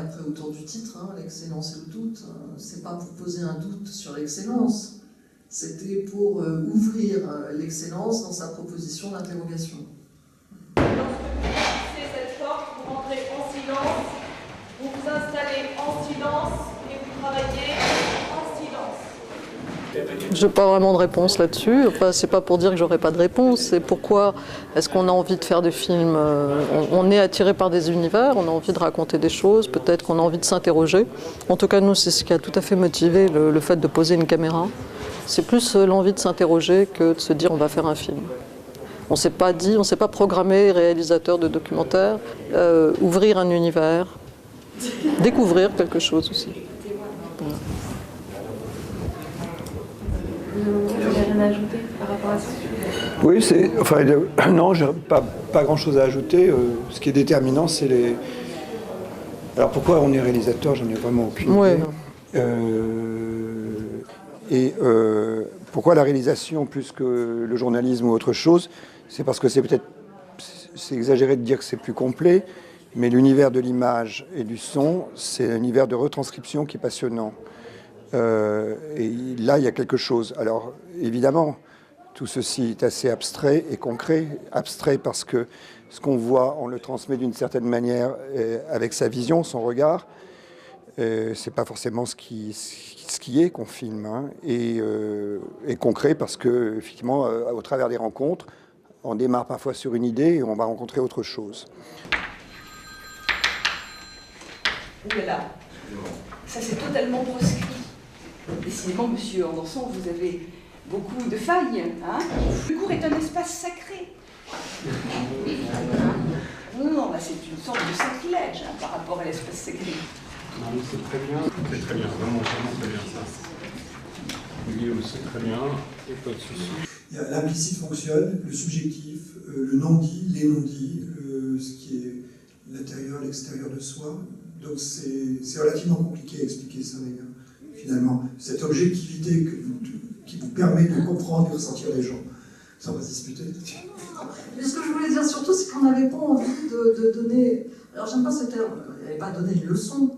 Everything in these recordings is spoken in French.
après autour du titre, hein, l'excellence et le doute. C'est pas pour poser un doute sur l'excellence, c'était pour ouvrir l'excellence dans sa proposition d'interrogation. Lorsque vous franchissez cette porte, vous rentrez en silence, vous vous installez en silence et vous travaillez en silence. Je n'ai pas vraiment de réponse là-dessus. Enfin, c'est pas pour dire que j'aurai pas de réponse. C'est pourquoi est-ce qu'on a envie de faire des films. On est attiré par des univers, on a envie de raconter des choses, peut-être qu'on a envie de s'interroger. En tout cas, nous, c'est ce qui a tout à fait motivé le fait de poser une caméra. C'est plus l'envie de s'interroger que de se dire on va faire un film. On s'est pas dit, on s'est pas programmé réalisateur de documentaire, ouvrir un univers, découvrir quelque chose aussi. Voilà. Vous n'avez rien à ajouter par rapport à ça? Oui, non, j'ai pas grand-chose à ajouter. Ce qui est déterminant, c'est les... Alors pourquoi on est réalisateur, j'en ai vraiment aucune idée. Pourquoi la réalisation plus que le journalisme ou autre chose? C'est parce que c'est exagéré de dire que c'est plus complet, mais l'univers de l'image et du son, c'est un univers de retranscription qui est passionnant. Et là, il y a quelque chose. Alors, évidemment, tout ceci est assez abstrait et concret. Abstrait parce que ce qu'on voit, on le transmet d'une certaine manière avec sa vision, son regard. C'est pas forcément ce qui est qu'on filme. Hein. Et concret parce que, effectivement, au travers des rencontres, on démarre parfois sur une idée et on va rencontrer autre chose. Voilà. Ça, c'est totalement proscrit. Décidément, monsieur Anderson, vous avez beaucoup de failles. Hein, le cours est un espace sacré. Non, là, c'est une sorte de sacrilège hein, par rapport à l'espace sacré. Non, mais c'est très bien, vraiment très bien ça. Guillaume, c'est très bien, et pas de souci. L'implicite fonctionne, le subjectif, le non-dit, les non-dits, ce qui est l'intérieur, l'extérieur de soi. Donc c'est relativement compliqué à expliquer ça, les gars. Finalement, cette objectivité qui vous permet de comprendre et de ressentir les gens. Ça, on va se disputer. Mais ce que je voulais dire surtout, c'est qu'on n'avait pas envie de donner... Alors, j'aime pas ce terme, il n'avait pas donné une leçon.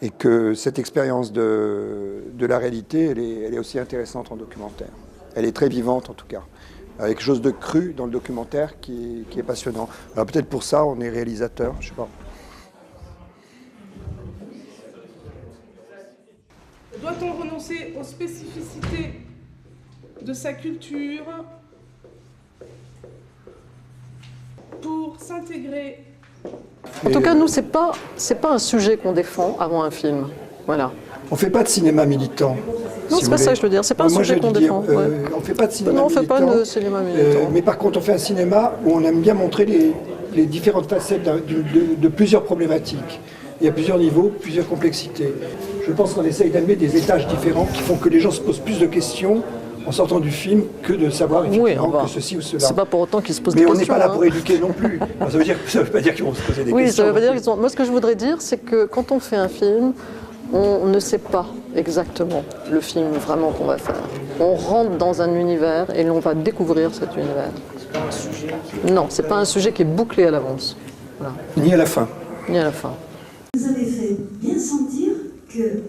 Et que cette expérience de la réalité, elle est aussi intéressante en documentaire. Elle est très vivante en tout cas, avec quelque chose de cru dans le documentaire qui est passionnant. Alors peut-être pour ça, on est réalisateur, je sais pas. Doit-on renoncer aux spécificités de sa culture pour s'intégrer? En tout cas, nous, c'est pas un sujet qu'on défend avant un film. Voilà. On ne fait pas de cinéma militant. Non, c'est pas ça que je veux dire. C'est pas un sujet qu'on défend. On ne fait pas de cinéma militant. Non, on ne fait pas de cinéma militant. Mais par contre, on fait un cinéma où on aime bien montrer les différentes facettes de plusieurs problématiques. Il y a plusieurs niveaux, plusieurs complexités. Je pense qu'on essaye d'amener des étages différents qui font que les gens se posent plus de questions en sortant du film que de savoir effectivement que ceci ou cela. C'est pas pour autant qu'ils se posent des questions. Mais on n'est pas là pour éduquer non plus. Ça veut pas dire qu'ils vont se poser des questions. Oui, ça veut pas dire qu'ils sont... Moi, ce que je voudrais dire, c'est que quand on fait un film, on ne sait pas exactement le film vraiment qu'on va faire. On rentre dans un univers et l'on va découvrir cet univers. C'est pas un sujet. Non, c'est pas un sujet qui est bouclé à l'avance. Voilà. Ni à la fin. Ni à la fin. Vous avez fait bien sentir que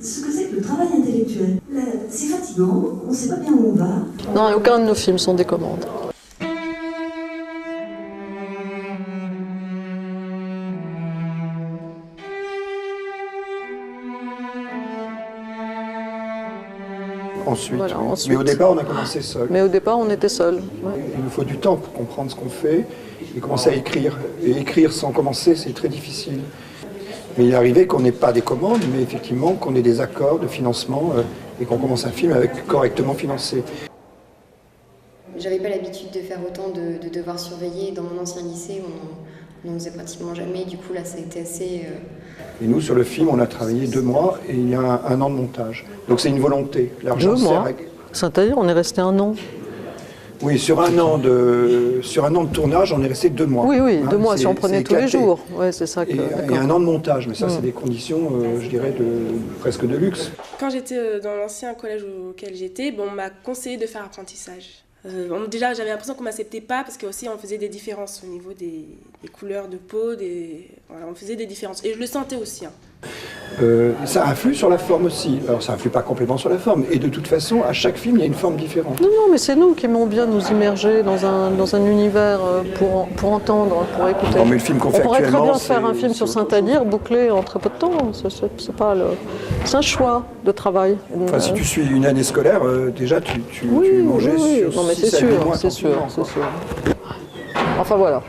ce que c'est que le travail intellectuel, c'est fatigant, on ne sait pas bien où on va. Non, aucun de nos films sont des commandes. Ensuite, Voilà, oui. ensuite. Mais au départ, on a commencé seul. Mais au départ, on était seuls. Ouais. Il nous faut du temps pour comprendre ce qu'on fait et commencer à écrire. Et écrire sans commencer, c'est très difficile. Mais il est arrivé qu'on n'ait pas des commandes, mais effectivement qu'on ait des accords de financement et qu'on commence un film avec correctement financé. J'avais pas l'habitude de faire autant de devoirs surveillés. Dans mon ancien lycée, on n'en faisait pratiquement jamais. Du coup, là, ça a été assez... Et nous, sur le film, on a travaillé 2 mois et il y a un an de montage. Donc c'est une volonté. L'argent 2 mois. sert à... C'est-à-dire, on est resté 1 an. Oui, sur un an de tournage, on est resté 2 mois. Oui, oui, 2 mois c'est- si on prenait c'est tous les éclaté. jours. Ouais, c'est ça que. Et un an de montage, mais ça, c'est des conditions, je dirais, presque de luxe. Quand j'étais dans l'ancien collège auquel j'étais, on m'a conseillé de faire apprentissage. Déjà, j'avais l'impression qu'on ne m'acceptait pas parce qu'aussi on faisait des différences au niveau des couleurs de peau, voilà, on faisait des différences. Et je le sentais aussi. Hein. Ça influe sur la forme aussi. Alors ça influe pas complètement sur la forme. Et de toute façon, à chaque film, il y a une forme différente. Non, non, mais c'est nous qui aimons bien nous immerger dans un univers pour entendre, pour écouter. Non, mais le film qu'on On fait pourrait très actuellement, bien faire un film c'est sur autre Saint-Adir bouclé en très peu de temps. C'est un choix de travail. Enfin, si tu suis une année scolaire, déjà, tu oui, mangeais oui, oui. sur Non, mais 6 c'est à 8 sûr, mois c'est sûr, tranquillement, c'est quoi. sûr. Enfin voilà.